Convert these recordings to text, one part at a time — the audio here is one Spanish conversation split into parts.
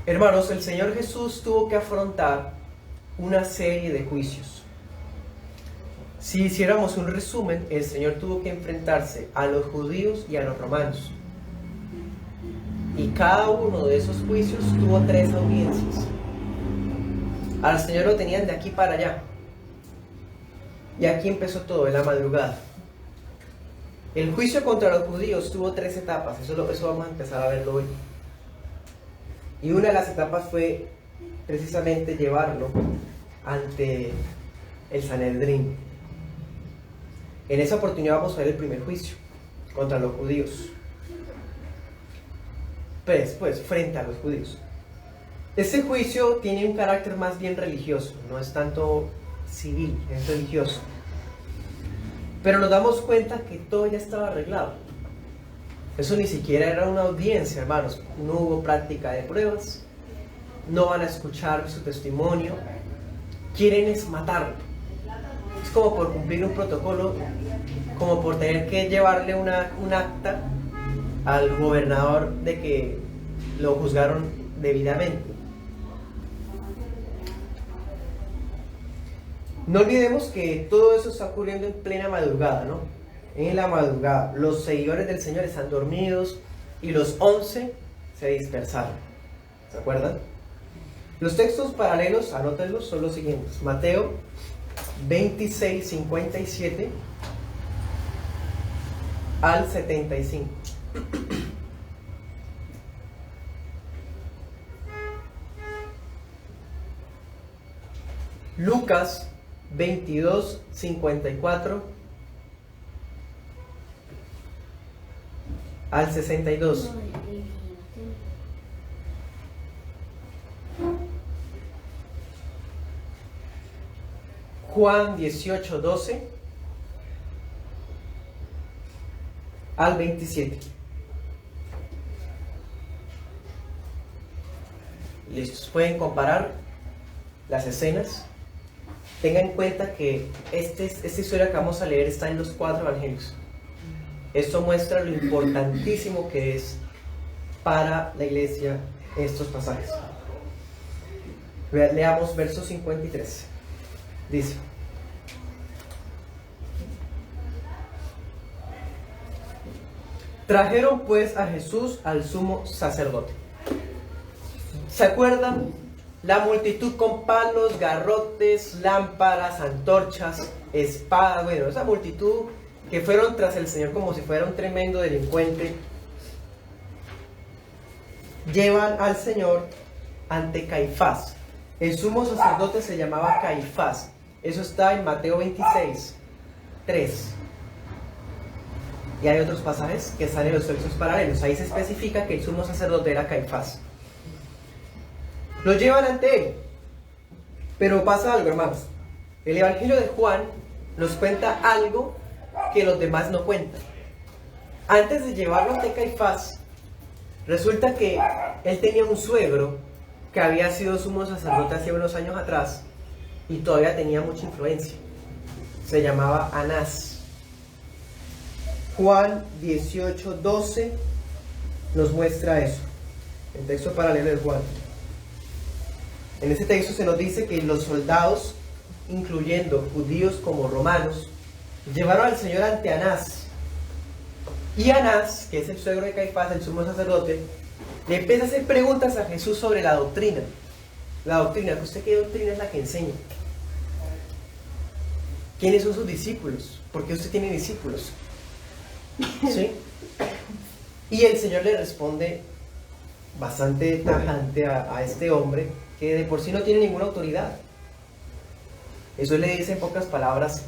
Hermanos, el Señor Jesús tuvo que afrontar una serie de juicios. Si hiciéramos un resumen, el Señor tuvo que enfrentarse a los judíos y a los romanos. Y cada uno de esos juicios tuvo 3 audiencias. Al Señor lo tenían de aquí para allá. Y aquí empezó todo, en la madrugada. El juicio contra los judíos tuvo 3 etapas. Eso vamos a empezar a verlo hoy. Y una de las etapas fue precisamente llevarlo ante el Sanedrín. En esa oportunidad vamos a ver el primer juicio contra los judíos. Pues frente a los judíos. Este juicio tiene un carácter más bien religioso, no es tanto civil, es religioso. Pero nos damos cuenta que todo ya estaba arreglado. Eso ni siquiera era una audiencia, hermanos. No hubo práctica de pruebas, no van a escuchar su testimonio, quieren es matarlo. Es como por cumplir un protocolo, como por tener que llevarle un acta al gobernador de que lo juzgaron debidamente. No olvidemos que todo eso está ocurriendo en plena madrugada, ¿no? En la madrugada, los seguidores del Señor están dormidos y los 11 se dispersaron. ¿Se acuerdan? Los textos paralelos, anótenlos, son los siguientes. Mateo 26, 57 al 75. Lucas 22, 54 al 62. Juan 18, 12 al 27. Listos, pueden comparar las escenas. Tengan en cuenta que esta historia que vamos a leer está en los 4 evangelios. Esto muestra lo importantísimo que es para la iglesia estos pasajes. Leamos verso 53. Dice: trajeron pues a Jesús al sumo sacerdote. ¿Se acuerdan? La multitud con palos, garrotes, lámparas, antorchas, espadas. Bueno, esa multitud que fueron tras el Señor como si fuera un tremendo delincuente. Llevan al Señor ante Caifás. El sumo sacerdote se llamaba Caifás. Eso está en Mateo 26, 3. Y hay otros pasajes que están en los textos paralelos. Ahí se especifica que el sumo sacerdote era Caifás. Lo llevan ante él. Pero pasa algo, hermanos. El Evangelio de Juan nos cuenta algo que los demás no cuentan. Antes de llevarlo ante Caifás, resulta que él tenía un suegro que había sido sumo sacerdote hace unos años atrás y todavía tenía mucha influencia. Se llamaba Anás. Juan 18, 12 nos muestra eso. El texto paralelo de Juan. En ese texto se nos dice que los soldados, incluyendo judíos como romanos, llevaron al Señor ante Anás. Y Anás, que es el suegro de Caifás, el sumo sacerdote, le empieza a hacer preguntas a Jesús sobre la doctrina. La doctrina, ¿usted qué doctrina es la que enseña? ¿Quiénes son sus discípulos? ¿Por qué usted tiene discípulos? ¿Sí? Y el Señor le responde bastante tajante a este hombre, que de por sí no tiene ninguna autoridad. Eso le dice en pocas palabras: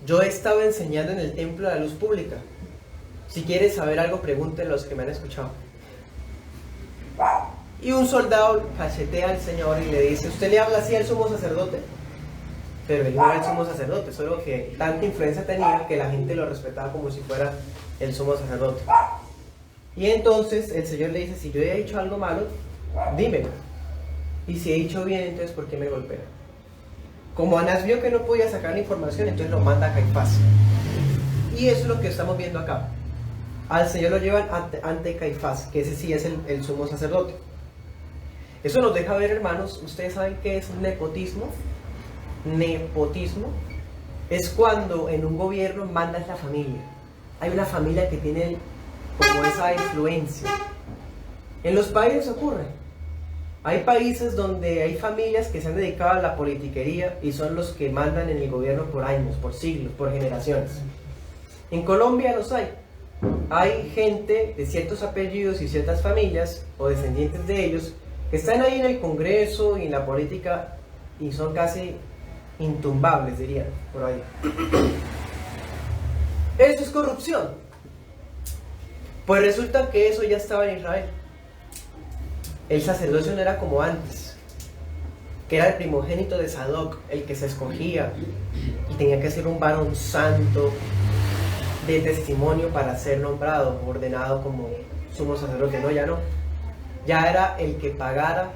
yo he estado enseñando en el templo de la luz pública. Si quieres saber algo, pregúntenle a los que me han escuchado. Y un soldado cachetea al Señor y le dice: ¿usted le habla así al sumo sacerdote? Pero él no era el sumo sacerdote, solo que tanta influencia tenía que la gente lo respetaba como si fuera el sumo sacerdote. Y entonces el Señor le dice: si yo he hecho algo malo, dímelo. Y si he dicho bien, entonces ¿por qué me golpea? Como Anás vio que no podía sacar la información, entonces lo manda a Caifás. Y eso es lo que estamos viendo acá. Al Señor lo llevan ante Caifás, que ese sí es el sumo sacerdote. Eso nos deja ver, hermanos, ustedes saben qué es nepotismo. Nepotismo es cuando en un gobierno manda la familia. Hay una familia que tiene como esa influencia. En los países ocurre. Hay países donde hay familias que se han dedicado a la politiquería y son los que mandan en el gobierno por años, por siglos, por generaciones. En Colombia los hay. Hay gente de ciertos apellidos y ciertas familias o descendientes de ellos que están ahí en el Congreso y en la política y son casi intumbables, diría, por ahí. Eso es corrupción. Pues resulta que eso ya estaba en Israel. El sacerdocio no era como antes, que era el primogénito de Sadoc, el que se escogía y tenía que ser un varón santo de testimonio para ser nombrado, ordenado como sumo sacerdote. No, ya no. Ya era el que pagara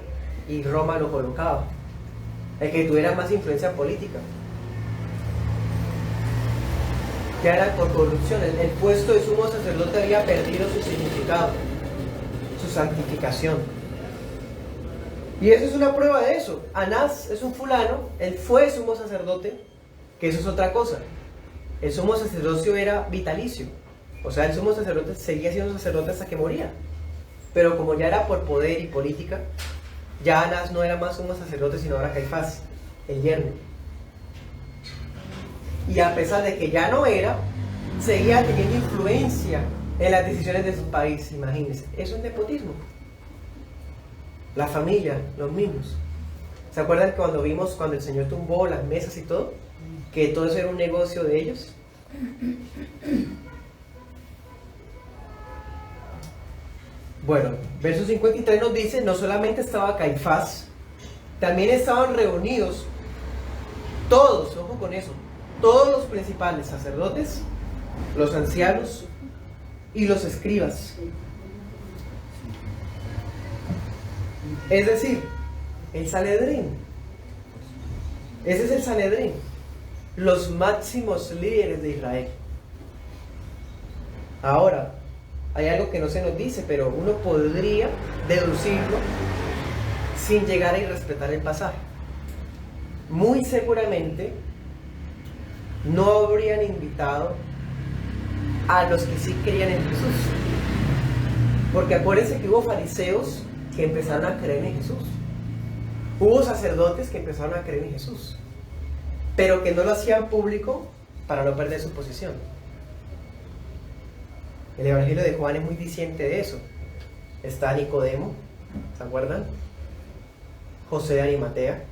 y Roma lo colocaba, el que tuviera más influencia política. Ya era por corrupción. El puesto de sumo sacerdote había perdido su significado, su santificación. Y eso es una prueba de eso. Anás es un fulano, él fue sumo sacerdote, que eso es otra cosa. El sumo sacerdocio era vitalicio. O sea, el sumo sacerdote seguía siendo sacerdote hasta que moría. Pero como ya era por poder y política, ya Anás no era más sumo sacerdote, sino ahora Caifás, el yerno. Y a pesar de que ya no era, seguía teniendo influencia en las decisiones de su país. Imagínense, eso es nepotismo. La familia, los mismos. ¿Se acuerdan cuando vimos cuando el Señor tumbó las mesas y todo? Que todo eso era un negocio de ellos. Bueno, verso 53 nos dice, no solamente estaba Caifás, también estaban reunidos todos, ojo con eso, todos los principales sacerdotes, los ancianos y los escribas. Es decir, el Sanedrín. Ese es el Sanedrín. Los máximos líderes de Israel. Ahora, hay algo que no se nos dice, pero uno podría deducirlo sin llegar a irrespetar el pasaje. Muy seguramente no habrían invitado a los que sí creían en Jesús. Porque acuérdense que hubo fariseos que empezaron a creer en Jesús. Hubo sacerdotes que empezaron a creer en Jesús, pero que no lo hacían público para no perder su posición. El Evangelio de Juan es muy diciente de eso. Está Nicodemo, ¿se acuerdan? José de Arimatea.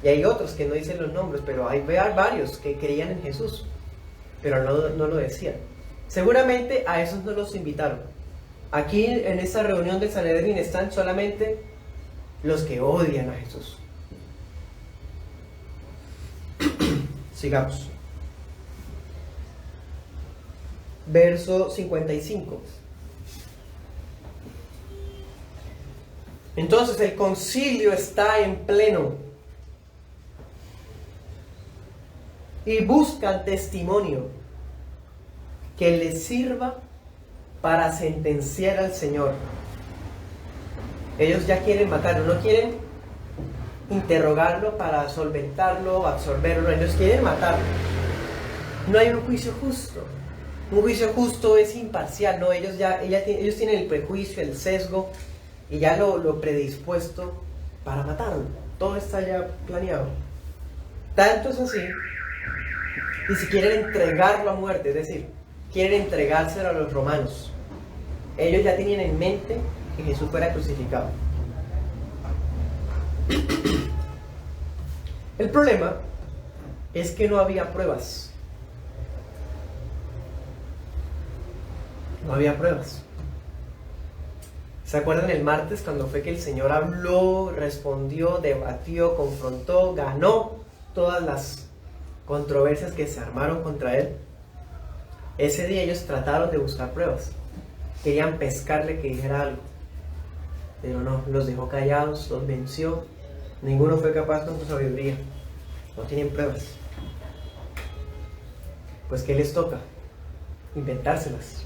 Y hay otros que no dicen los nombres, pero hay varios que creían en Jesús, pero no lo decían. Seguramente a esos no los invitaron. Aquí en esta reunión del Sanedrín están solamente los que odian a Jesús. Sigamos. Verso 55. Entonces el concilio está en pleno y buscan testimonio que les sirva para sentenciar al Señor. Ellos ya quieren matarlo, no quieren interrogarlo para solventarlo, absorberlo, ellos quieren matarlo. No hay un juicio justo. Un juicio justo es imparcial, ¿no? Ellos tienen el prejuicio, el sesgo y ya lo predispuesto para matarlo. Todo está ya planeado. Tanto es así, y si quieren entregarlo a muerte, es decir, quieren entregárselo a los romanos. Ellos ya tenían en mente que Jesús fuera crucificado. El problema es que no había pruebas. No había pruebas. ¿Se acuerdan el martes cuando fue que el Señor habló, respondió, debatió, confrontó, ganó todas las controversias que se armaron contra Él? Ese día ellos trataron de buscar pruebas. Querían pescarle que dijera algo, pero no, los dejó callados, los venció. Ninguno fue capaz con su sabiduría. No tienen pruebas. Pues ¿qué les toca? Inventárselas.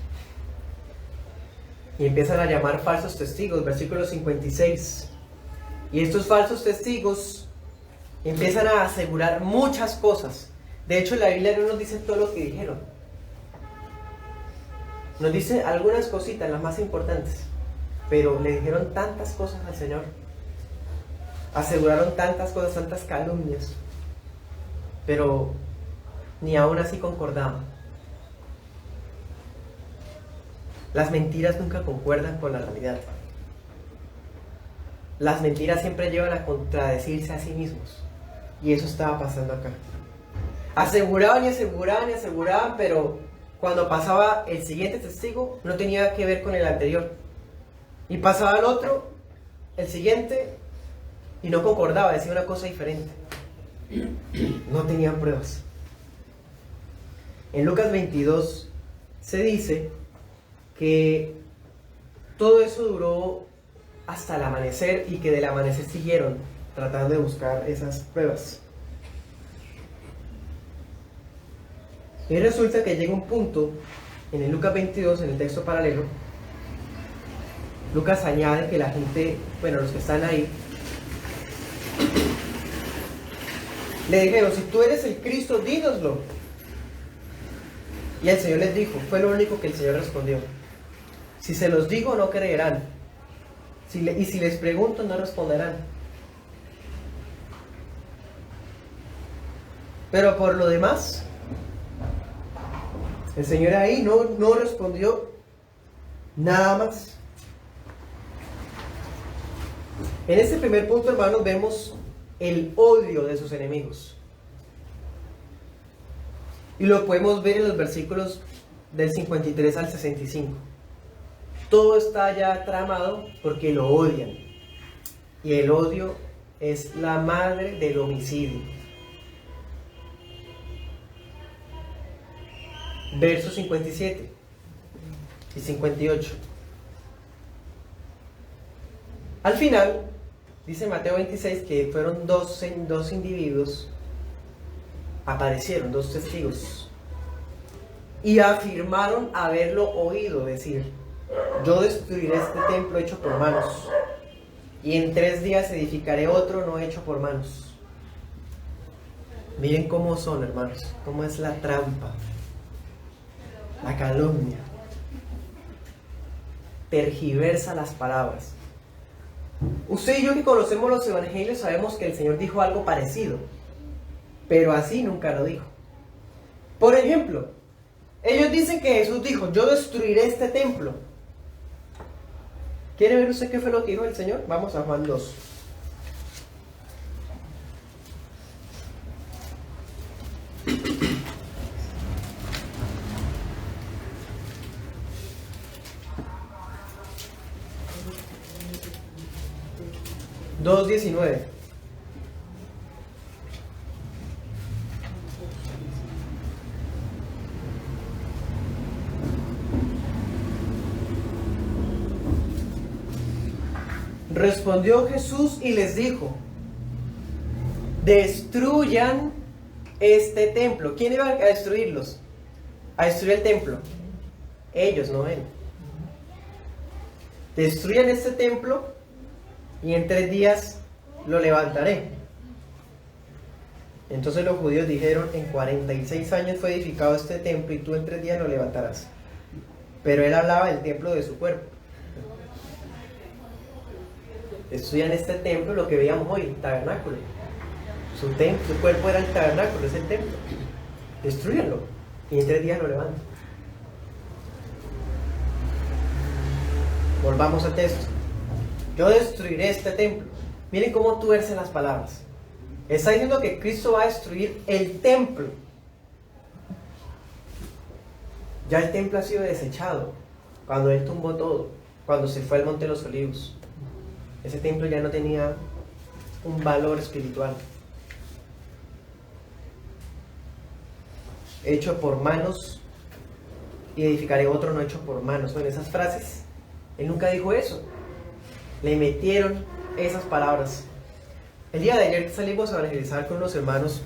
Y empiezan a llamar falsos testigos. Versículo 56. Y estos falsos testigos empiezan a asegurar muchas cosas. De hecho, la Biblia no nos dice todo lo que dijeron. Nos dice algunas cositas, las más importantes. Pero le dijeron tantas cosas al Señor. Aseguraron tantas cosas, tantas calumnias. Pero ni aún así concordaban. Las mentiras nunca concuerdan con la realidad. Las mentiras siempre llevan a contradecirse a sí mismos. Y eso estaba pasando acá. Aseguraban y aseguraban y aseguraban, pero cuando pasaba el siguiente testigo no tenía que ver con el anterior. Y pasaba el otro, el siguiente, y no concordaba, decía una cosa diferente. No tenían pruebas. En Lucas 22 se dice que todo eso duró hasta el amanecer y que del amanecer siguieron tratando de buscar esas pruebas. Y resulta que llega un punto en el Lucas 22, en el texto paralelo. Lucas añade que la gente, bueno, los que están ahí, le dijeron: si tú eres el Cristo, dínoslo. Y el Señor les dijo, fue lo único que el Señor respondió: si se los digo, no creerán. Y si les pregunto, no responderán. Pero por lo demás, el Señor ahí no respondió nada más. En este primer punto, hermanos, vemos el odio de sus enemigos. Y lo podemos ver en los versículos del 53 al 65. Todo está ya tramado porque lo odian. Y el odio es la madre del homicidio. Versos 57 y 58. Al final, dice Mateo 26 que fueron dos individuos, aparecieron, dos testigos, y afirmaron haberlo oído decir: yo destruiré este templo hecho por manos, y en 3 días edificaré otro no hecho por manos. Miren cómo son, hermanos, cómo es la trampa, la calumnia. Tergiversa las palabras. Usted y yo, que conocemos los evangelios, sabemos que el Señor dijo algo parecido, pero así nunca lo dijo. Por ejemplo, ellos dicen que Jesús dijo: yo destruiré este templo. ¿Quiere ver usted qué fue lo que dijo el Señor? Vamos a Juan 2. Dos 19. Respondió Jesús y les dijo: destruyan este templo. ¿Quién iba a destruirlos? A destruir el templo. Ellos, no él. Destruyan este templo y en 3 días lo levantaré. Entonces los judíos dijeron: en 46 años fue edificado este templo y tú en 3 días lo levantarás. Pero él hablaba del templo de su cuerpo. Destruyan este templo, lo que veíamos hoy, el tabernáculo. Su cuerpo era el tabernáculo, es el templo. Destruyanlo y en 3 días lo levantan. Volvamos al texto. Yo destruiré este templo. Miren cómo tuercen las palabras. Está diciendo que Cristo va a destruir el templo. Ya el templo ha sido desechado cuando Él tumbó todo, cuando se fue al Monte de los Olivos. Ese templo ya no tenía un valor espiritual. Hecho por manos y edificaré otro no hecho por manos. Bueno, esas frases, Él nunca dijo eso. Le metieron esas palabras. El día de ayer salimos a evangelizar con unos hermanos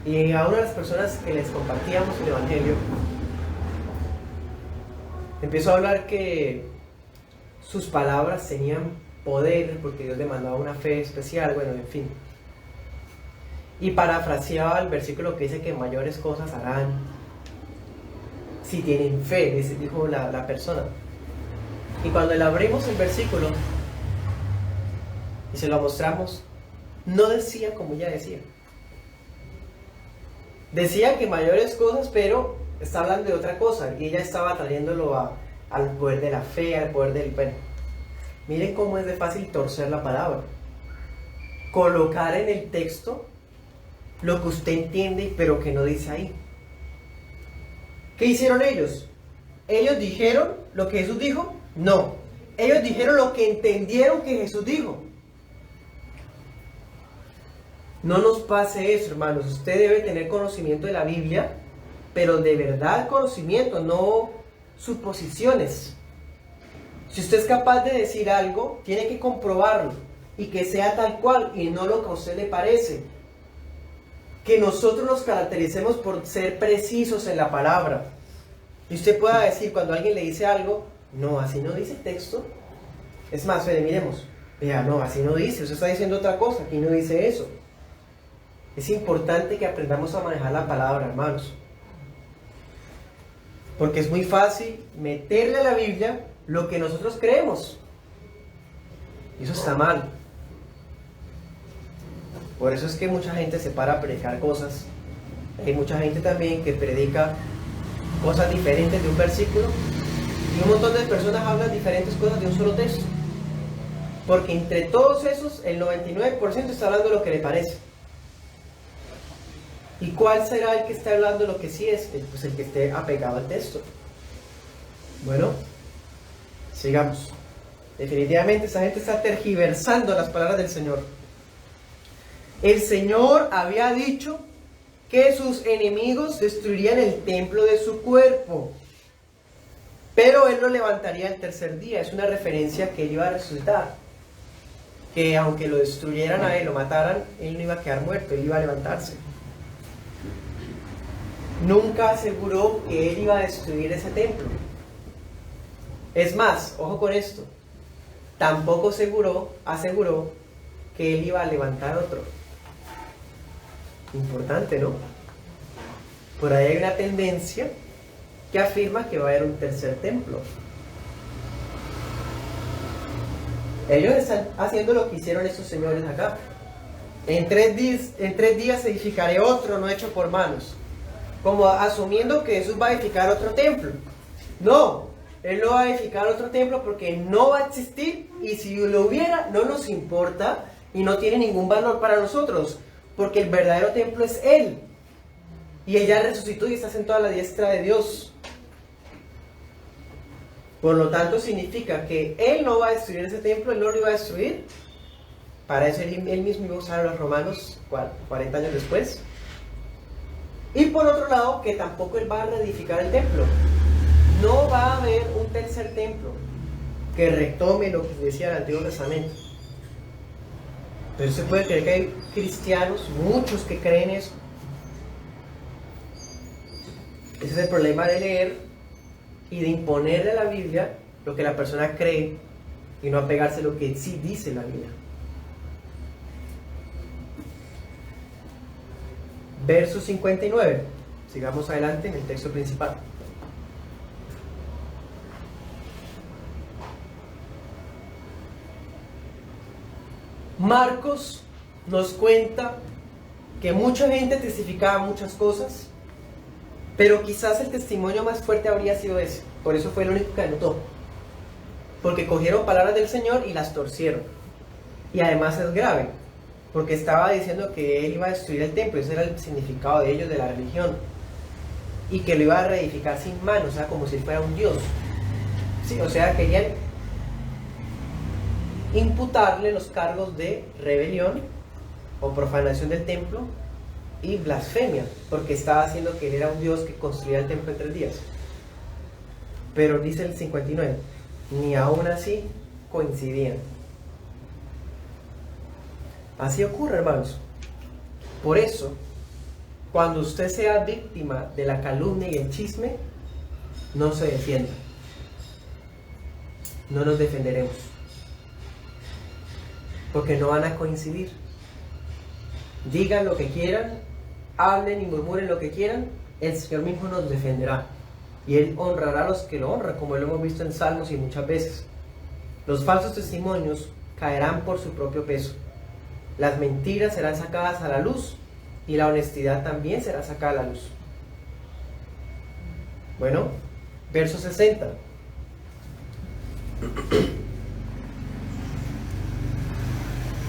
y a una de las personas que les compartíamos el evangelio empezó a hablar que sus palabras tenían poder, porque Dios demandaba una fe especial, bueno, en fin. Y parafraseaba el versículo que dice que mayores cosas harán si tienen fe, dijo la persona. Y cuando le abrimos el versículo y se lo mostramos, no decía como ella decía. Decía que mayores cosas, pero está hablando de otra cosa. Y ella estaba trayéndolo al poder de la fe, al poder del... Bueno, miren cómo es de fácil torcer la palabra. Colocar en el texto lo que usted entiende, pero que no dice ahí. ¿Qué hicieron ellos? ¿Ellos dijeron lo que Jesús dijo? No. Ellos dijeron lo que entendieron que Jesús dijo. No nos pase eso, hermanos. Usted debe tener conocimiento de la Biblia, pero de verdad conocimiento, no suposiciones. Si usted es capaz de decir algo, tiene que comprobarlo y que sea tal cual y no lo que a usted le parece. Que nosotros nos caractericemos por ser precisos en la palabra. Y usted pueda decir cuando alguien le dice algo, no, así no dice el texto. Es más, miremos, vea, no, así no dice, usted está diciendo otra cosa, aquí no dice eso. Es importante que aprendamos a manejar la palabra, hermanos. Porque es muy fácil meterle a la Biblia lo que nosotros creemos. Y eso está mal. Por eso es que mucha gente se para a predicar cosas. Hay mucha gente también que predica cosas diferentes de un versículo. Y un montón de personas hablan diferentes cosas de un solo texto. Porque entre todos esos, el 99% está hablando de lo que le parece. ¿Y cuál será el que está hablando lo que sí es? Pues el que esté apegado al texto. Bueno, sigamos. Definitivamente esa gente está tergiversando las palabras del Señor. El Señor había dicho que sus enemigos destruirían el templo de su cuerpo, pero Él lo levantaría el tercer día. Es una referencia que Él iba a resucitar. Que aunque lo destruyeran a Él, lo mataran, Él no iba a quedar muerto, Él iba a levantarse. Nunca aseguró que Él iba a destruir ese templo. Es más, ojo con esto, tampoco aseguró que Él iba a levantar otro. Importante, ¿no? Por ahí hay una tendencia que afirma que va a haber un tercer templo. Ellos están haciendo lo que hicieron estos señores acá. En tres días edificaré otro no hecho por manos. Como asumiendo que Jesús va a edificar otro templo. No, Él no va a edificar otro templo porque no va a existir, y si lo hubiera no nos importa y no tiene ningún valor para nosotros, porque el verdadero templo es Él, y Él ya resucitó y está sentado a la diestra de Dios. Por lo tanto significa que Él no va a destruir ese templo, Él no lo iba a destruir. Para eso Él mismo iba a usar a los romanos 40 años después. Y por otro lado, que tampoco Él va a reedificar el templo. No va a haber un tercer templo que retome lo que decía el Antiguo Testamento. Pero se puede creer que hay cristianos, muchos que creen eso. Ese es el problema de leer y de imponerle a la Biblia lo que la persona cree y no apegarse a lo que sí dice la Biblia. Verso 59. Sigamos adelante en el texto principal. Marcos nos cuenta que mucha gente testificaba muchas cosas, pero quizás el testimonio más fuerte habría sido ese. Por eso fue el único que anotó. Porque cogieron palabras del Señor y las torcieron. Y además es grave, porque estaba diciendo que Él iba a destruir el templo. Ese era el significado de ellos, de la religión. Y que lo iba a reedificar sin manos, o sea, como si fuera un Dios. Sí, o sea, querían imputarle los cargos de rebelión o profanación del templo y blasfemia, porque estaba haciendo que Él era un Dios que construía el templo en 3 días. Pero dice el 59, ni aún así coincidían. Así ocurre, hermanos. Por eso, cuando usted sea víctima de la calumnia y el chisme, no se defienda. No nos defenderemos. porque no van a coincidir. Digan lo que quieran, hablen y murmuren lo que quieran, el Señor mismo nos defenderá. Y Él honrará a los que lo honran, como lo hemos visto en Salmos y muchas veces. Los falsos testimonios caerán por su propio peso. Las mentiras serán sacadas a la luz y la honestidad también será sacada a la luz. Bueno, verso 60.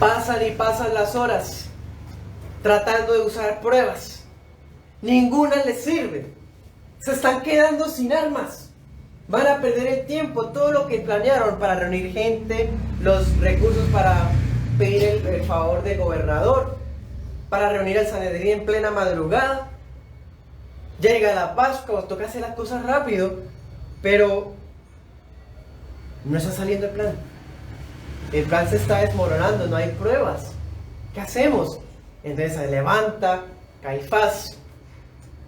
Pasan y pasan las horas tratando de usar pruebas. Ninguna les sirve. Se están quedando sin armas. Van a perder el tiempo. Todo lo que planearon para reunir gente, los recursos para pedir el favor del gobernador, para reunir al Sanedrín en plena madrugada. Llega la Pascua, toca hacer las cosas rápido, pero no está saliendo el plan. El plan se está desmoronando, no hay pruebas. ¿Qué hacemos? Entonces se levanta Caifás,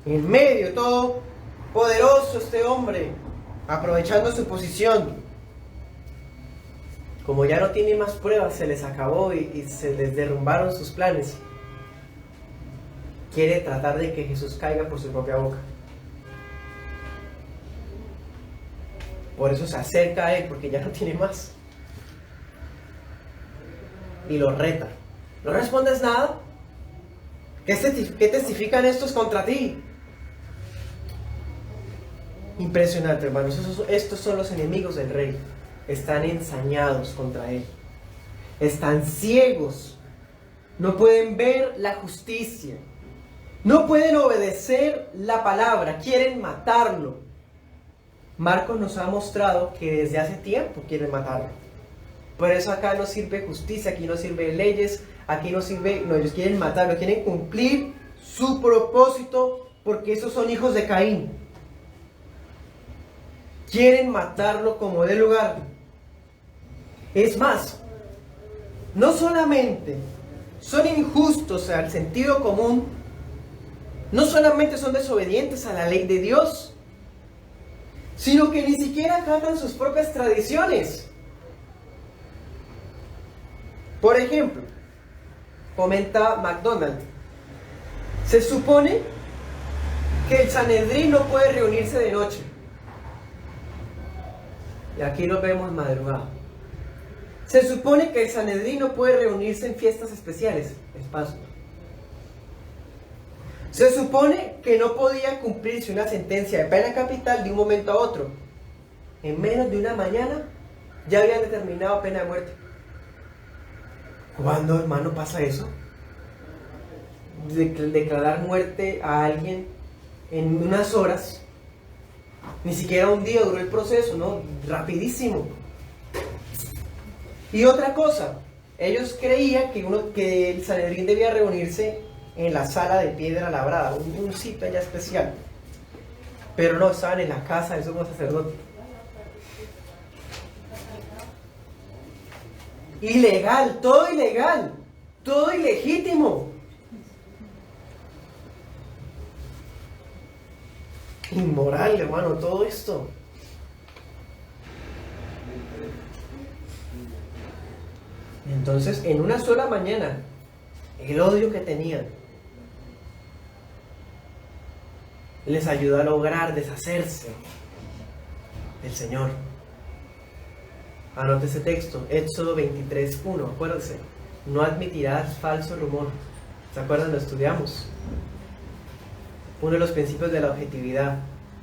en medio, todo poderoso este hombre, aprovechando su posición. Como ya no tiene más pruebas, se les acabó y se les derrumbaron sus planes. Quiere tratar de que Jesús caiga por su propia boca. Por eso se acerca a él, porque ya no tiene más. Y lo reta. ¿No respondes nada? ¿Qué testifican estos contra ti? Impresionante, hermanos. Estos son los enemigos del rey. Están ensañados contra él. Están ciegos. No pueden ver la justicia. No pueden obedecer la palabra. Quieren matarlo. Marcos nos ha mostrado que desde hace tiempo quieren matarlo. Por eso acá no sirve justicia, aquí no sirve leyes, aquí no sirve... No, ellos quieren matarlo, quieren cumplir su propósito porque esos son hijos de Caín. Quieren matarlo como dé lugar. Es más, no solamente son injustos al sentido común, no solamente son desobedientes a la ley de Dios, sino que ni siquiera acatan sus propias tradiciones. Por ejemplo, comenta MacDonald, se supone que el Sanedrín no puede reunirse de noche. Y aquí lo vemos madrugada. Se supone que el Sanedrín no puede reunirse en fiestas especiales, es Pascua. Se supone que no podía cumplirse una sentencia de pena capital de un momento a otro. En menos de una mañana ya habían determinado pena de muerte. ¿Cuándo, hermano, pasa eso? Declarar muerte a alguien en unas horas. Ni siquiera un día duró el proceso, ¿no? Rapidísimo. Y otra cosa, ellos creían que el Sanedrín debía reunirse en la sala de piedra labrada, un sitio allá especial. Pero no, estaban en la casa del sumo sacerdote. Ilegal, todo ilegítimo. Inmoral, hermano, todo esto. Entonces, en una sola mañana, el odio que tenían les ayudó a lograr deshacerse del Señor. Anote ese texto, Éxodo 23:1, acuérdense, no admitirás falso rumor. ¿Se acuerdan? Lo estudiamos. Uno de los principios de la objetividad,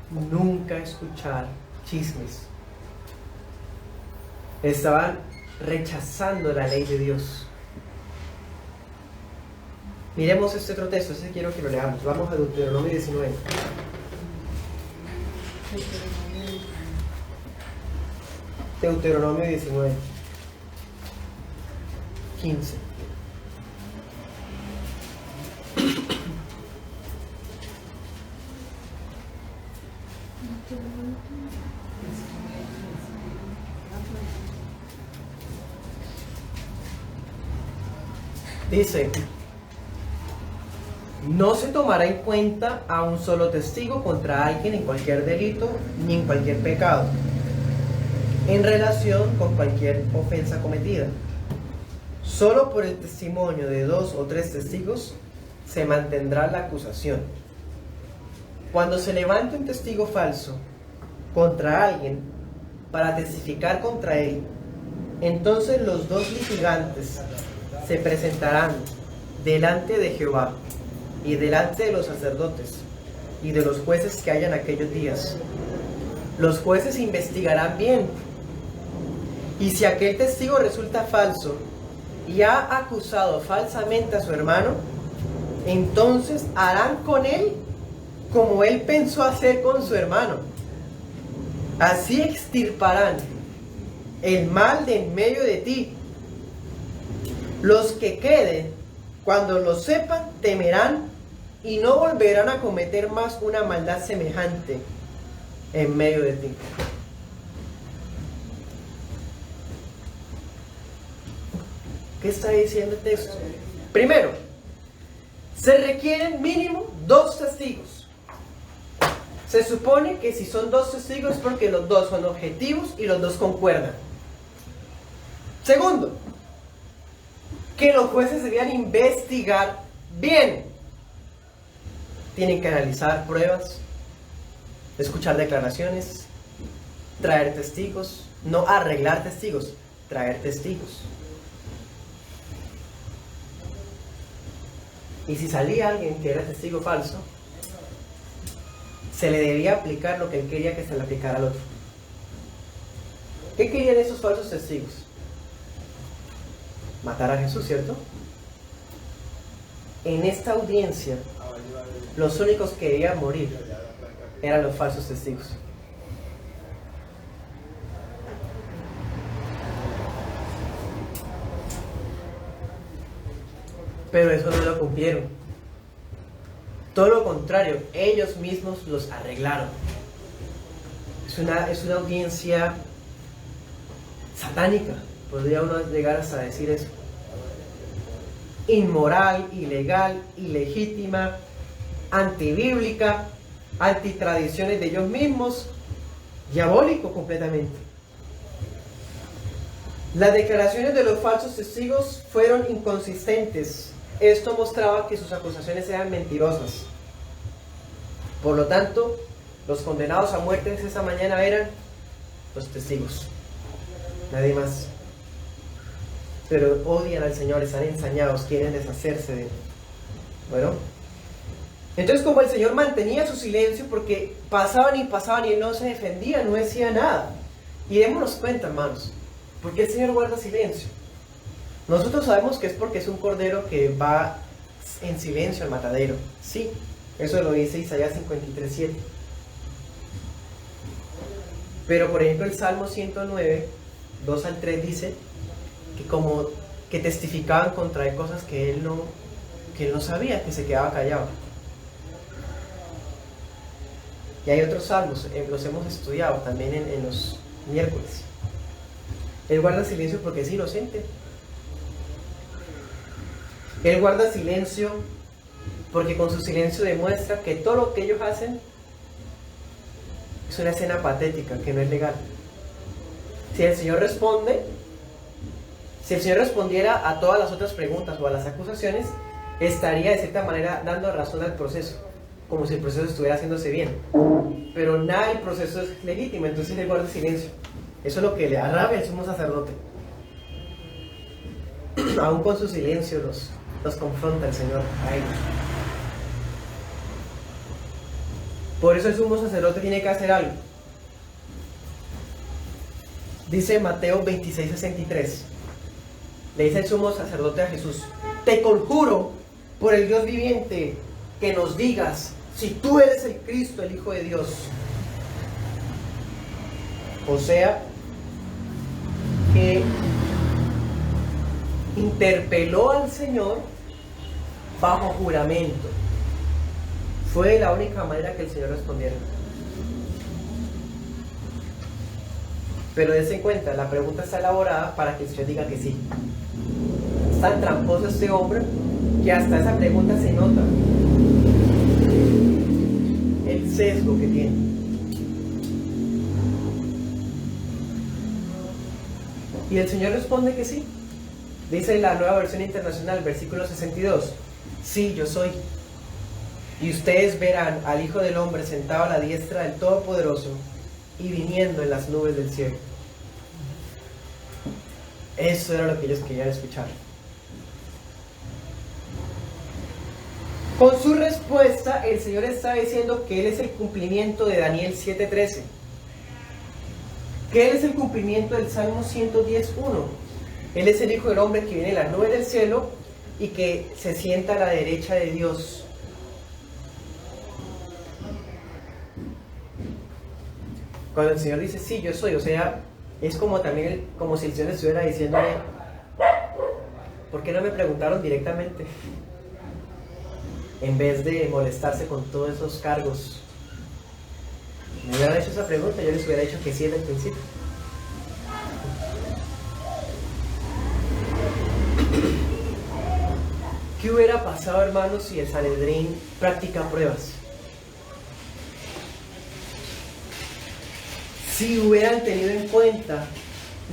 nunca escuchar chismes. Estaban rechazando la ley de Dios. Miremos este otro texto, ese quiero que lo leamos. Vamos a Deuteronomio 19. Deuteronomio 19, 15. Dice: no se tomará en cuenta a un solo testigo contra alguien en cualquier delito ni en cualquier pecado, en relación con cualquier ofensa cometida. Solo por el testimonio de 2 o 3 testigos se mantendrá la acusación. Cuando se levante un testigo falso contra alguien para testificar contra él, entonces los 2 litigantes se presentarán delante de Jehová y delante de los sacerdotes y de los jueces que hayan aquellos días. Los jueces investigarán bien, y si aquel testigo resulta falso y ha acusado falsamente a su hermano, entonces harán con él como él pensó hacer con su hermano. Así extirparán el mal de en medio de ti. Los que queden, cuando lo sepan, temerán y no volverán a cometer más una maldad semejante en medio de ti. ¿Qué está diciendo el texto? Primero, se requieren mínimo 2 testigos. Se supone que si son 2 testigos es porque los 2 son objetivos y los 2 concuerdan. Segundo, que los jueces debían investigar bien. Tienen que analizar pruebas, escuchar declaraciones, traer testigos, no arreglar testigos, traer testigos. Y si salía alguien que era testigo falso, se le debía aplicar lo que él quería que se le aplicara al otro. ¿Qué querían esos falsos testigos? Matar a Jesús, ¿cierto? En esta audiencia, los únicos que debían morir eran los falsos testigos. Pero eso no lo cumplieron. Todo lo contrario, ellos mismos los arreglaron. Es una audiencia satánica, podría uno llegar hasta decir eso. Inmoral, ilegal, ilegítima, antibíblica, antitradiciones de ellos mismos, diabólico completamente. Las declaraciones de los falsos testigos fueron inconsistentes. Esto mostraba que sus acusaciones eran mentirosas. Por lo tanto, los condenados a muerte esa mañana eran los testigos, nadie más. Pero odian al Señor, están ensañados, quieren deshacerse de él. Bueno, entonces como el Señor mantenía su silencio, porque pasaban y él no se defendía, no decía nada. Y démonos cuenta, hermanos, ¿por qué el Señor guarda silencio? Nosotros sabemos que es porque es un cordero que va en silencio al matadero. Sí, eso lo dice Isaías 53:7. Pero por ejemplo el Salmo 109, 2 al 3 dice que como que testificaban contra él cosas que él no sabía, que se quedaba callado. Y hay otros salmos, los hemos estudiado también en los miércoles. Él guarda silencio porque es inocente. Él guarda silencio porque con su silencio demuestra que todo lo que ellos hacen es una escena patética, que no es legal. Si el Señor respondiera a todas las otras preguntas o a las acusaciones, estaría de cierta manera dando razón al proceso, como si el proceso estuviera haciéndose bien. Pero nada del proceso es legítimo, entonces él guarda silencio. Eso es lo que le da rabia al sumo sacerdote. Aún con su silencio los confronta el Señor a ellos. Por eso el sumo sacerdote tiene que hacer algo. Dice Mateo 26:63. Le dice el sumo sacerdote a Jesús: te conjuro por el Dios viviente que nos digas si tú eres el Cristo, el Hijo de Dios. O sea, que interpeló al Señor bajo juramento. Fue la única manera que el Señor respondiera. Pero dense en cuenta, la pregunta está elaborada para que el Señor diga que sí. Es tan tramposo este hombre que hasta esa pregunta se nota el sesgo que tiene. Y el Señor responde que sí. Dice la Nueva Versión Internacional, versículo 62. Sí, yo soy. Y ustedes verán al Hijo del Hombre sentado a la diestra del Todopoderoso y viniendo en las nubes del cielo. Eso era lo que ellos querían escuchar. Con su respuesta, el Señor está diciendo que Él es el cumplimiento de Daniel 7:13. Que Él es el cumplimiento del Salmo 110:1. Él es el Hijo del Hombre que viene en las nubes del cielo y que se sienta a la derecha de Dios. Cuando el Señor dice, sí, yo soy, o sea, es como también, como si el Señor estuviera diciéndole, ¿por qué no me preguntaron directamente? En vez de molestarse con todos esos cargos. Me hubieran hecho esa pregunta, yo les hubiera dicho que sí desde el principio. ¿Qué hubiera pasado, hermanos, si el Sanedrín practica pruebas? Si hubieran tenido en cuenta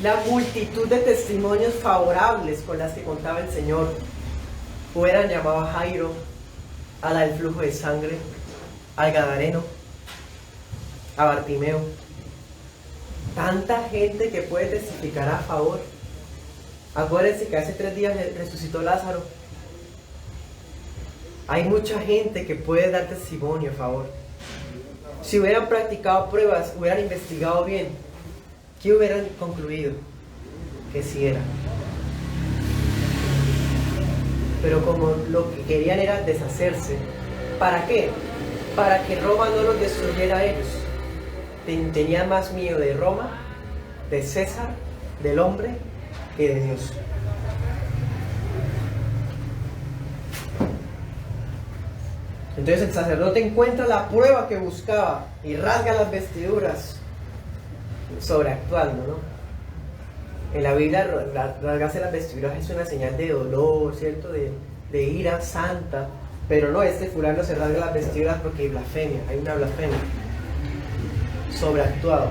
la multitud de testimonios favorables con las que contaba el Señor, hubieran llamado a Jairo, a la del flujo de sangre, al Gadareno, a Bartimeo. Tanta gente que puede testificar a favor. Acuérdense que hace 3 días resucitó Lázaro. Hay mucha gente que puede dar testimonio a favor. Si hubieran practicado pruebas, hubieran investigado bien, ¿qué hubieran concluido? Que sí era. Pero como lo que querían era deshacerse, ¿para qué? Para que Roma no los destruyera a ellos. Tenían más miedo de Roma, de César, del hombre, que de Dios. Entonces el sacerdote encuentra la prueba que buscaba y rasga las vestiduras, sobreactuando, ¿no? En la Biblia rasgarse las vestiduras es una señal de dolor, ¿cierto? De ira santa. Pero no, este fulano se rasga las vestiduras porque hay blasfemia, hay una blasfemia. Sobreactuado.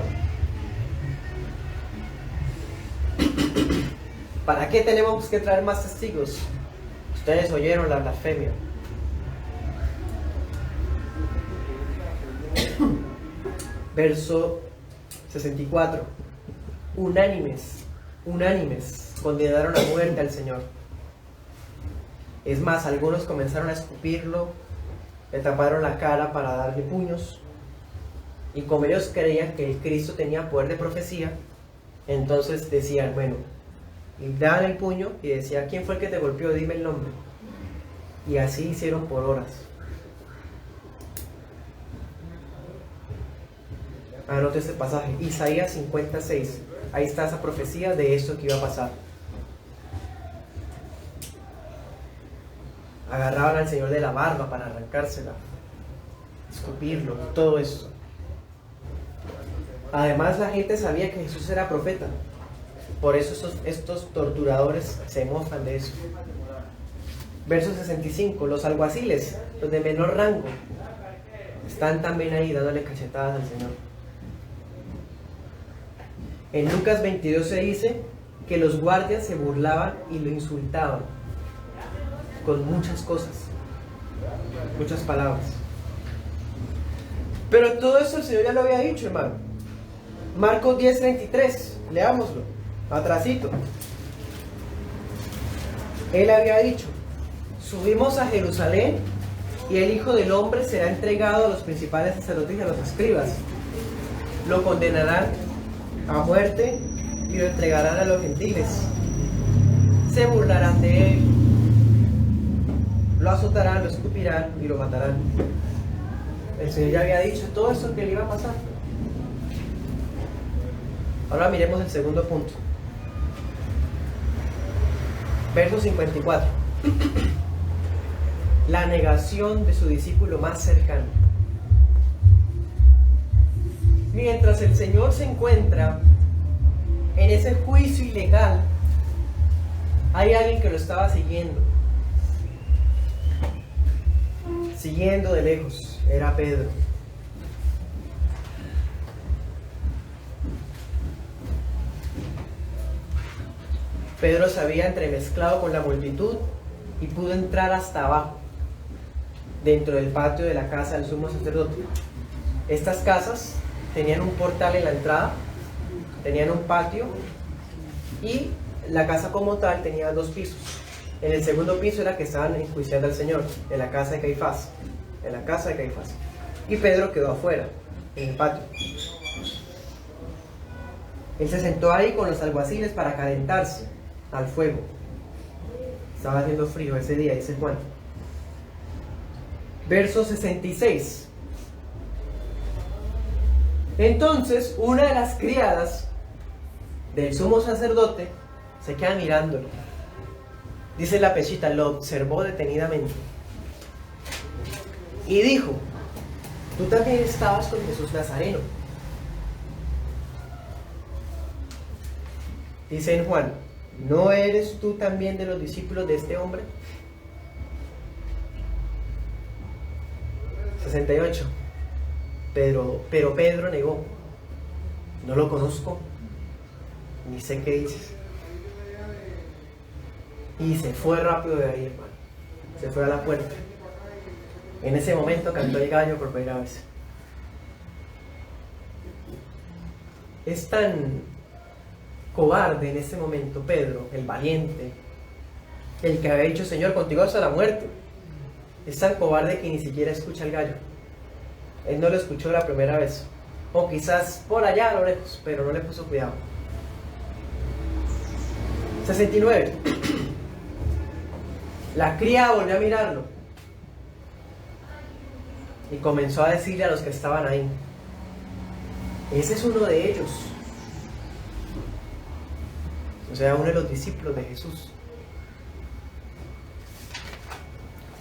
¿Para qué tenemos que traer más testigos? Ustedes oyeron la blasfemia. Verso 64. Unánimes condenaron a muerte al Señor. Es más, algunos comenzaron a escupirlo, le taparon la cara para darle puños, y como ellos creían que el Cristo tenía poder de profecía, entonces decían, bueno, y daban el puño y decía, ¿quién fue el que te golpeó? Dime el nombre. Y así hicieron por horas. Anote este pasaje, Isaías 56. Ahí está esa profecía de esto que iba a pasar. Agarraban al Señor de la barba para arrancársela, escupirlo, todo eso. Además, la gente sabía que Jesús era profeta. Por eso estos torturadores se mofan de eso. Verso 65. Los alguaciles, los de menor rango, están también ahí dándole cachetadas al Señor. En Lucas 22 se dice que los guardias se burlaban y lo insultaban con muchas cosas, muchas palabras. Pero todo eso el Señor ya lo había dicho, hermano. Marcos 10:33, leámoslo, atrasito. Él había dicho, subimos a Jerusalén y el Hijo del Hombre será entregado a los principales sacerdotes y a los escribas. Lo condenarán a muerte y lo entregarán a los gentiles. Se burlarán de él, lo azotarán, lo escupirán y lo matarán. El Señor ya había dicho todo eso que le iba a pasar. Ahora miremos el segundo punto. Verso 54. La negación de su discípulo más cercano. Mientras el Señor se encuentra en ese juicio ilegal, hay alguien que lo estaba siguiendo de lejos. Era Pedro. Pedro se había entremezclado con la multitud y pudo entrar hasta abajo, dentro del patio de la casa del sumo sacerdote. Estas casas tenían un portal en la entrada, tenían un patio, y la casa como tal tenía 2 pisos. En el segundo piso era que estaban enjuiciando al Señor, en la casa de Caifás, y Pedro quedó afuera, en el patio. Él se sentó ahí con los alguaciles para calentarse al fuego. Estaba haciendo frío ese día, dice Juan. Verso 66. Entonces una de las criadas del sumo sacerdote se queda mirándolo. Dice la Peshita, lo observó detenidamente y dijo: tú también estabas con Jesús Nazareno. Dice en Juan: ¿no eres tú también de los discípulos de este hombre? 68. Pero Pedro negó: no lo conozco, ni sé qué dices. Y se fue rápido de ahí, hermano. Se fue a la puerta. En ese momento cantó el gallo por primera vez. Es tan cobarde en ese momento Pedro, el valiente, el que había dicho: Señor, contigo hasta la muerte. Es tan cobarde que ni siquiera escucha el gallo. Él no lo escuchó la primera vez, o quizás por allá a lo lejos, pero no le puso cuidado. 69. La cría volvió a mirarlo y comenzó a decirle a los que estaban ahí: ese es uno de ellos, o sea, uno de los discípulos de Jesús.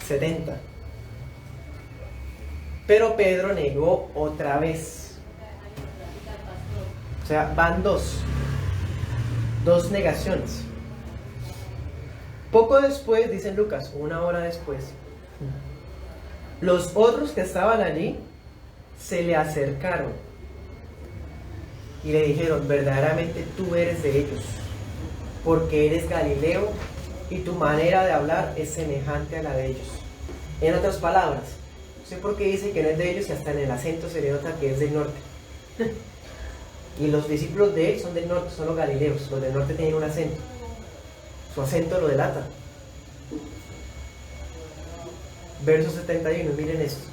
70. Pero Pedro negó otra vez. O sea, van dos negaciones. Poco después, dice Lucas, 1 hora después, los otros que estaban allí se le acercaron y le dijeron: verdaderamente tú eres de ellos, porque eres Galileo y tu manera de hablar es semejante a la de ellos. En otras palabras, no sé por qué dice que no es de ellos y hasta en el acento se le nota que es del norte. Y los discípulos de él son del norte, son los galileos. Los del norte tienen un acento. Su acento lo delata. Verso 71, miren esto.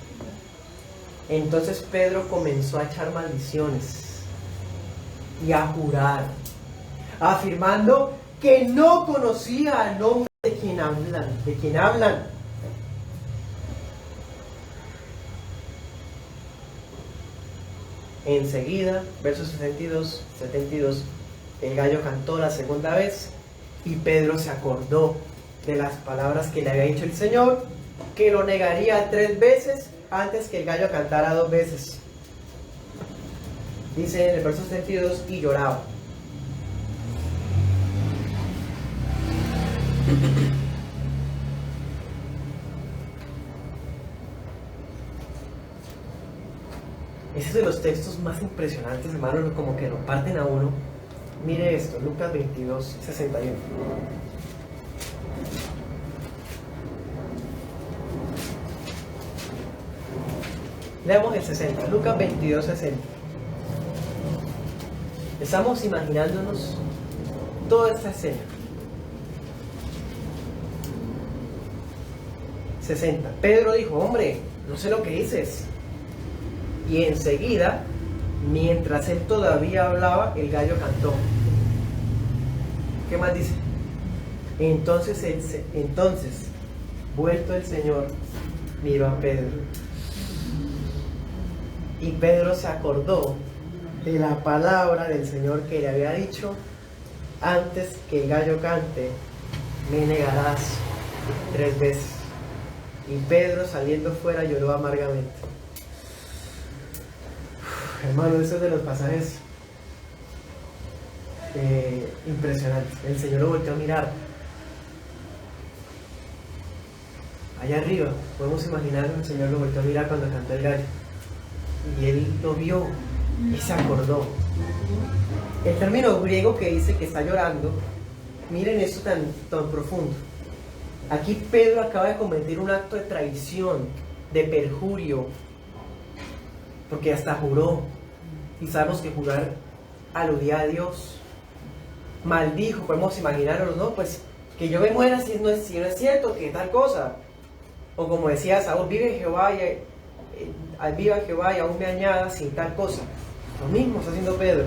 Entonces Pedro comenzó a echar maldiciones y a jurar, afirmando que no conocía al nombre de quien hablan. Enseguida, versos 72, el gallo cantó la segunda vez y Pedro se acordó de las palabras que le había dicho el Señor, que lo negaría 3 veces antes que el gallo cantara 2 veces. Dice en el verso 72, y lloraba. Ese es de los textos más impresionantes, hermano, como que lo parten a uno. Mire esto, Lucas 22, 61. Leamos el 60, Lucas 22, 60. Estamos imaginándonos toda esta escena. 60. Pedro dijo: hombre, no sé lo que dices. Y enseguida, mientras él todavía hablaba, el gallo cantó. ¿Qué más dice? Entonces, vuelto el Señor, miró a Pedro. Y Pedro se acordó de la palabra del Señor que le había dicho: antes que el gallo cante, me negarás 3 veces. Y Pedro, saliendo fuera, lloró amargamente. Hermano, eso es de los pasajes impresionantes. El Señor lo volvió a mirar. Allá arriba, podemos imaginar que el Señor lo volvió a mirar cuando cantó el gallo. Y él lo vio y se acordó. El término griego que dice que está llorando miren esto tan profundo. Aquí Pedro acaba de cometer un acto de traición, de perjurio, porque hasta juró. Y sabemos que jurar aludía a Dios. Maldijo, podemos imaginarnos, ¿no? Pues que yo me muera si no es cierto, que tal cosa. O como decía Saúl, viva Jehová y aún me añada sin tal cosa. Lo mismo está haciendo Pedro.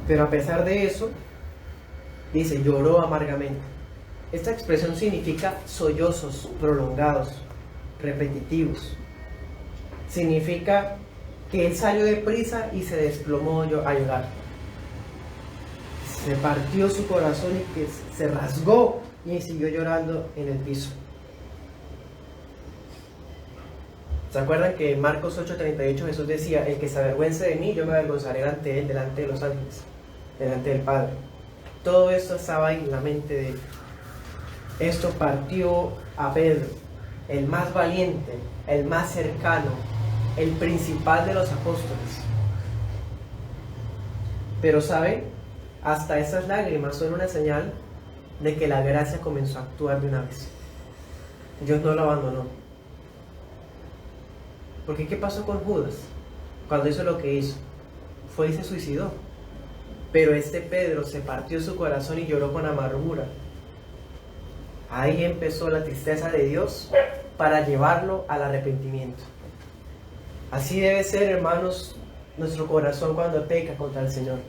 Pero a pesar de eso, dice, lloró amargamente. Esta expresión significa sollozos prolongados, repetitivos. Significa que él salió de prisa y se desplomó a llorar. Se partió su corazón y que se rasgó y siguió llorando en el piso. ¿Se acuerdan que en Marcos 8:38 Jesús decía, el que se avergüence de mí, yo me avergonzaré ante él, delante de los ángeles, delante del Padre? Todo esto estaba en la mente de él. Esto partió a Pedro, el más valiente, el más cercano, el principal de los apóstoles. Pero ¿sabe? Hasta esas lágrimas son una señal de que la gracia comenzó a actuar de una vez. Dios no lo abandonó. Porque ¿qué pasó con Judas? Cuando hizo lo que hizo, fue y se suicidó. Pero este Pedro se partió su corazón y lloró con amargura. Ahí empezó la tristeza de Dios para llevarlo al arrepentimiento. Así debe ser, hermanos, nuestro corazón cuando peca contra el Señor.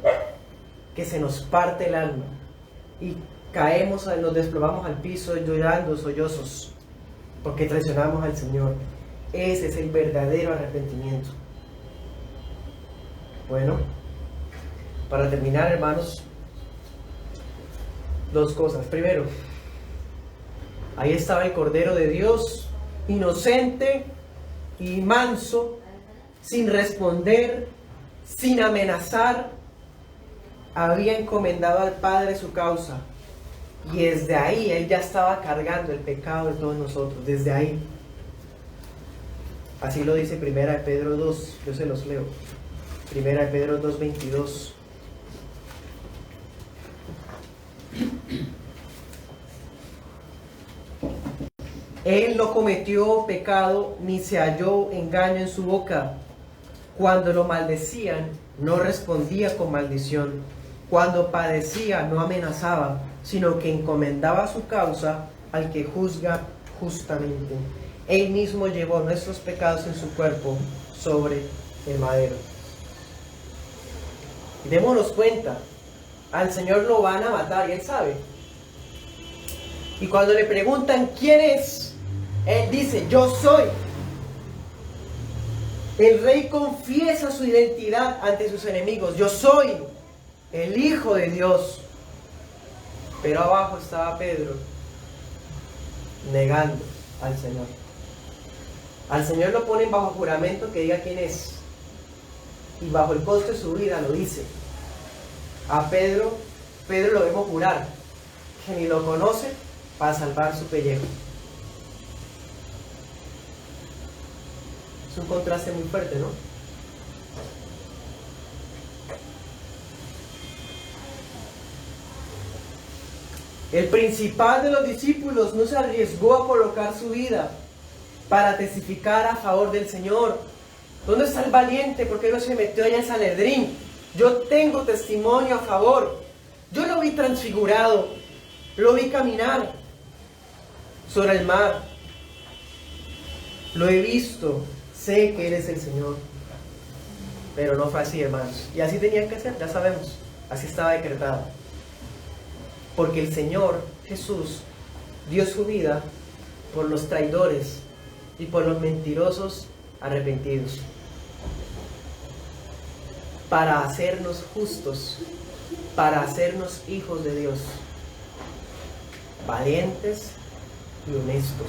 Que se nos parte el alma y caemos, nos desplomamos al piso llorando, sollozos, porque traicionamos al Señor. Ese es el verdadero arrepentimiento. Bueno, para terminar, hermanos, dos cosas. Primero, ahí estaba el Cordero de Dios, inocente y manso, sin responder, sin amenazar, había encomendado al Padre su causa. Y desde ahí Él ya estaba cargando el pecado de todos nosotros, desde ahí. Así lo dice 1 Pedro 2, yo se los leo. 1 Pedro 2:22. Él no cometió pecado, ni se halló engaño en su boca. Cuando lo maldecían, no respondía con maldición. Cuando padecía, no amenazaba, sino que encomendaba su causa al que juzga justamente. Él mismo llevó nuestros pecados en su cuerpo sobre el madero. Démonos cuenta, al Señor lo van a matar y Él sabe. Y cuando le preguntan quién es, Él dice, yo soy. El rey confiesa su identidad ante sus enemigos. Yo soy el Hijo de Dios. Pero abajo estaba Pedro negando al Señor. Al Señor lo ponen bajo juramento que diga quién es. Y bajo el costo de su vida lo dice. A Pedro lo vemos jurar que ni lo conoce para salvar su pellejo. Es un contraste muy fuerte, ¿no? El principal de los discípulos no se arriesgó a colocar su vida para testificar a favor del Señor. ¿Dónde está el valiente? ¿Por qué no se metió allá en Sanedrín? Yo tengo testimonio a favor. Yo lo vi transfigurado, lo vi caminar sobre el mar. Lo he visto, sé que Él es el Señor. Pero no fue así, hermanos. Y así tenían que ser, ya sabemos. Así estaba decretado. Porque el Señor Jesús dio su vida por los traidores y por los mentirosos arrepentidos, para hacernos justos, para hacernos hijos de Dios, valientes y honestos.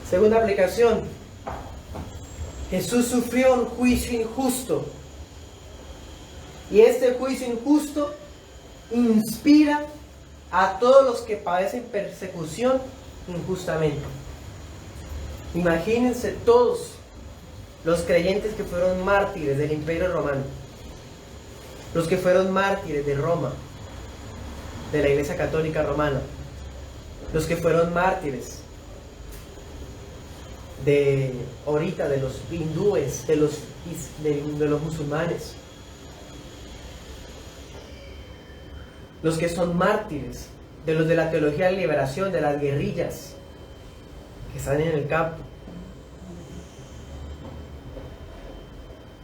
Segunda aplicación: Jesús sufrió un juicio injusto, y este juicio injusto inspira a todos los que padecen persecución injustamente. Imagínense todos los creyentes que fueron mártires del Imperio Romano. los que fueron mártires de Roma, de la Iglesia Católica Romana, los que fueron mártires de ahorita, de los hindúes, de los musulmanes, los que son mártires de los de la teología de la liberación, de las guerrillas que están en el campo.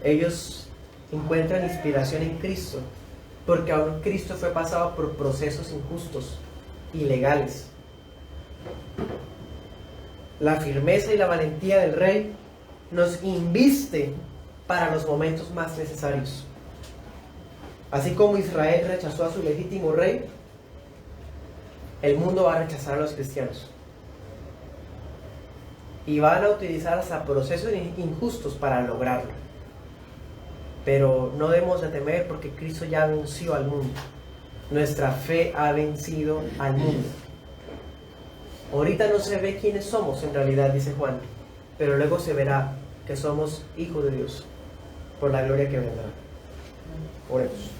Ellos encuentran inspiración en Cristo, porque aún Cristo fue pasado por procesos injustos, ilegales. La firmeza y la valentía del Rey nos inviste para los momentos más necesarios. Así como Israel rechazó a su legítimo rey, el mundo va a rechazar a los cristianos. Y van a utilizar hasta procesos injustos para lograrlo. Pero no debemos de temer, porque Cristo ya venció al mundo. Nuestra fe ha vencido al mundo. Ahorita no se ve quiénes somos en realidad, dice Juan, pero luego se verá que somos hijos de Dios por la gloria que vendrá. Oremos.